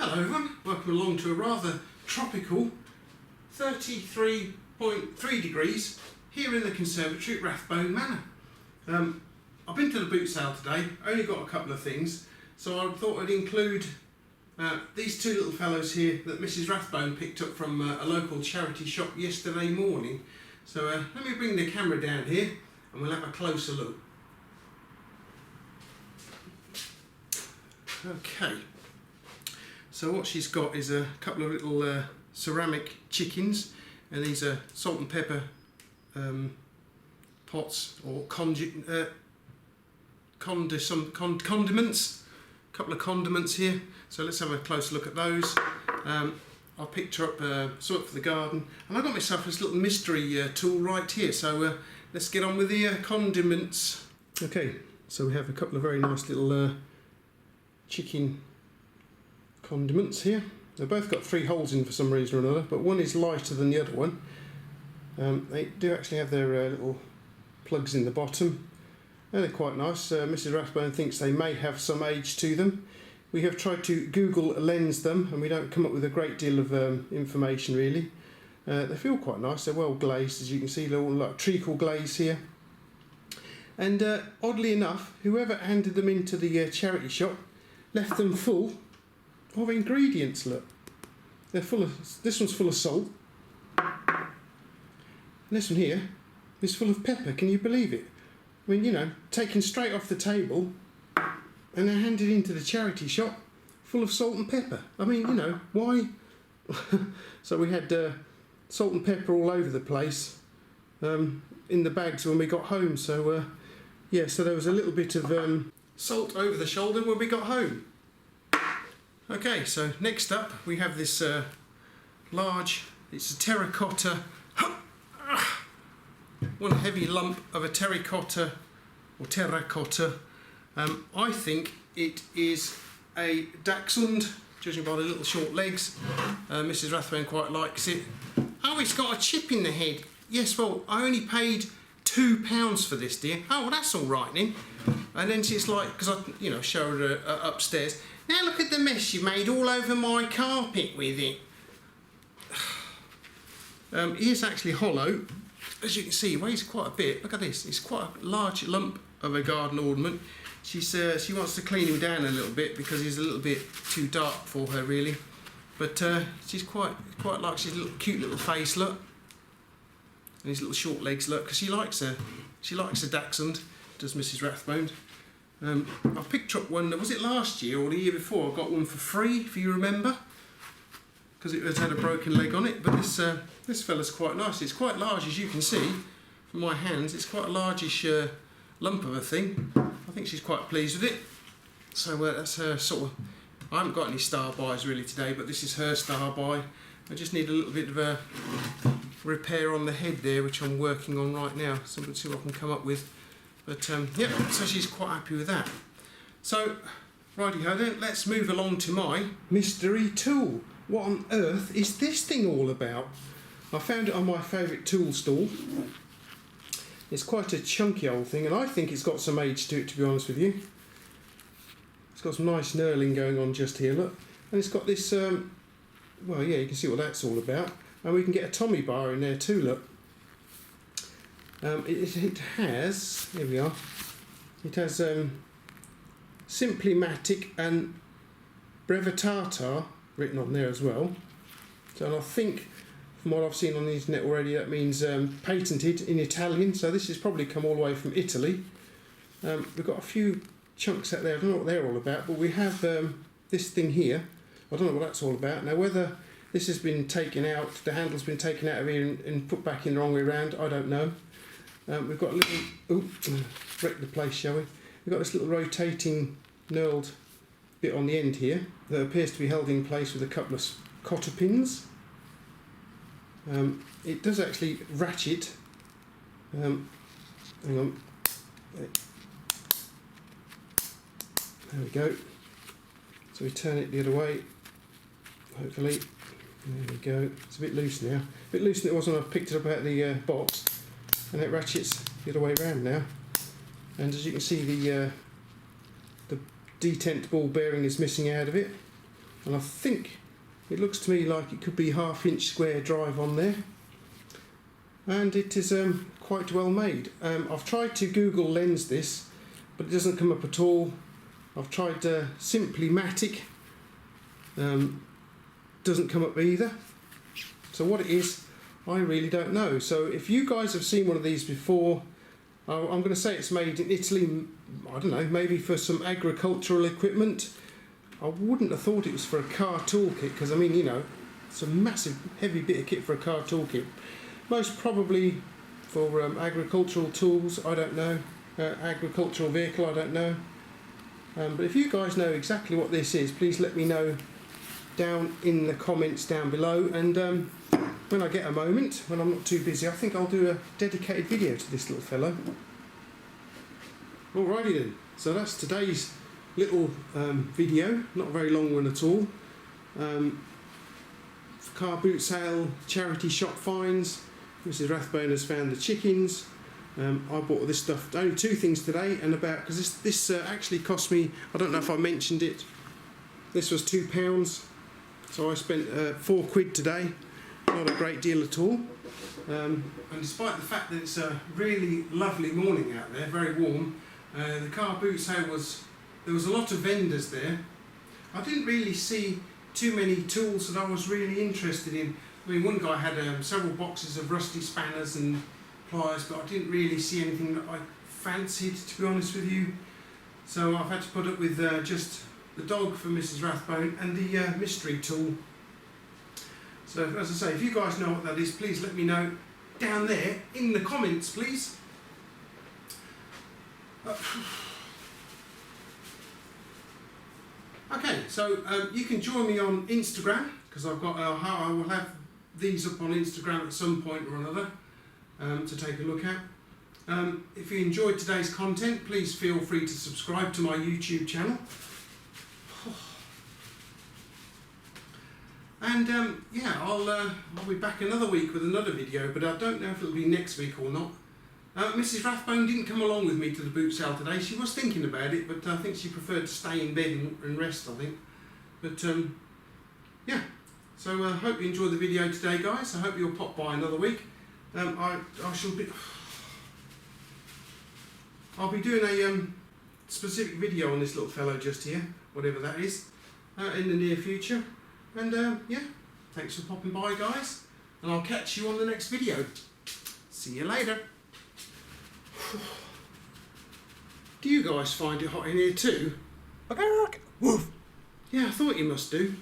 Hello everyone, welcome along to a rather tropical 33.3 degrees here in the conservatory at Rathbone Manor. I've been to the boot sale today, only got a couple of things, so I thought I'd include these two little fellows here that Mrs Rathbone picked up from a local charity shop yesterday morning. So let me bring the camera down here and we'll have a closer look. Okay. So what she's got is a couple of little ceramic chickens, and these are salt and pepper pots or condiments. A couple of condiments here. So let's have a close look at those. I picked her up sort for the garden, and I got myself this little mystery tool right here. So let's get on with the condiments. Okay, so we have a couple of very nice little chicken condiments here. They've both got 3 holes in for some reason or another, but one is lighter than the other one. They do actually have their little plugs in the bottom, and they're quite nice. Mrs Rathbone thinks they may have some age to them. We have tried to Google lens them, and we don't come up with a great deal of information really. They feel quite nice. They're well glazed, as you can see. They're all like treacle glaze here. And oddly enough, whoever handed them into the charity shop left them full of ingredients. Look, they're full of. This one's full of salt. And this one here is full of pepper. Can you believe it? I mean, you know, taken straight off the table, and they're handed into the charity shop full of salt and pepper. I mean, you know, why? So we had salt and pepper all over the place in the bags when we got home. So yeah, so there was a little bit of salt over the shoulder when we got home. Okay, so next up we have this large, it's a terracotta, one heavy lump of a terracotta. I think it is a Dachshund, judging by the little short legs. Mrs Rathbone quite likes it. Oh, it's got a chip in the head. Yes, well, I only paid £2 for this, dear. Oh, well, that's all right then. And then she's like, because I, you know, showed her upstairs. Now look at the mess you made all over my carpet with it. It is actually hollow. As you can see, it weighs quite a bit. Look at this. It's quite a large lump of a garden ornament. She wants to clean him down a little bit because he's a little bit too dark for her, really. But she's quite likes his little cute little face, look, and his little short legs, look, because she likes a Dachshund, does Mrs Rathbone. I picked up one, was it last year or the year before? I got one for free, if you remember, because it had a broken leg on it. But this fella's quite nice. It's quite large, as you can see from my hands. It's quite a largish lump of a thing. I think she's quite pleased with it. So that's her sort of. I haven't got any star buys really today, but this is her star buy. I just need a little bit of a repair on the head there, which I'm working on right now. So let's see what I can come up with. But yeah, so she's quite happy with that. So, righty-ho then, let's move along to my mystery tool. What on earth is this thing all about? I found it on my favourite tool stall. It's quite a chunky old thing, and I think it's got some age to it, to be honest with you. It's got some nice knurling going on just here, look. And it's got this, well, yeah, you can see what that's all about. And we can get a Tommy bar in there too, look. It has, here we are, it has Simplimatic and Brevitata written on there as well. So I think, from what I've seen on the internet already, that means patented in Italian. So this has probably come all the way from Italy. We've got a few chunks out there, I don't know what they're all about, but we have this thing here. I don't know what that's all about. Now whether this has been taken out, the handle's been taken out of here and put back in the wrong way around, I don't know. We've got a little, wreck the place, shall we? We've got this little rotating knurled bit on the end here that appears to be held in place with a couple of cotter pins. It does actually ratchet. Hang on. There we go. So we turn it the other way, hopefully. There we go. It's a bit loose now. A bit looser than it was when I picked it up out of the box. And it ratchets the other way around now. And as you can see, the detent ball bearing is missing out of it. and I think it looks to me like it could be 1/2 inch square drive on there, and it is quite well made. I've tried to Google lens this, but it doesn't come up at all. I've tried Simply Matic, doesn't come up either. So what it is, I really don't know. So if you guys have seen one of these before, I'm going to say it's made in Italy. I don't know, maybe for some agricultural equipment. I wouldn't have thought it was for a car toolkit, because I mean, you know, it's a massive heavy bit of kit for a car toolkit. Most probably for agricultural tools, I don't know. Agricultural vehicle, I don't know. But if you guys know exactly what this is, please let me know down in the comments down below, and when I get a moment, when I'm not too busy, I think I'll do a dedicated video to this little fellow. Alrighty then, so that's today's little video, not a very long one at all. Car boot sale, charity shop finds. Mrs Rathbone has found the chickens. I bought this stuff, only 2 things today, and because this actually cost me, I don't know if I mentioned it, this was £2, so I spent £4 today, not a great deal at all. And despite the fact that it's a really lovely morning out there, very warm, the car boot sale there was a lot of vendors there. I didn't really see too many tools that I was really interested in. I mean, one guy had several boxes of rusty spanners and pliers, but I didn't really see anything that I fancied, to be honest with you. So I've had to put up with just the dog for Mrs Rathbone and the mystery tool. So as I say, if you guys know what that is, please let me know down there in the comments, please. Okay, so you can join me on Instagram, because I've got I will have these up on Instagram at some point or another to take a look at. If you enjoyed today's content, please feel free to subscribe to my YouTube channel. And yeah, I'll be back another week with another video, but I don't know if it'll be next week or not. Mrs Rathbone didn't come along with me to the boot sale today. She was thinking about it, but I think she preferred to stay in bed and rest, I think. But yeah, so I hope you enjoyed the video today, guys. I hope you'll pop by another week. I'll be doing a specific video on this little fellow just here, whatever that is, in the near future. And yeah, thanks for popping by, guys, and I'll catch you on the next video. See you later. Do you guys find it hot in here too? Woof. Yeah, I thought you must do.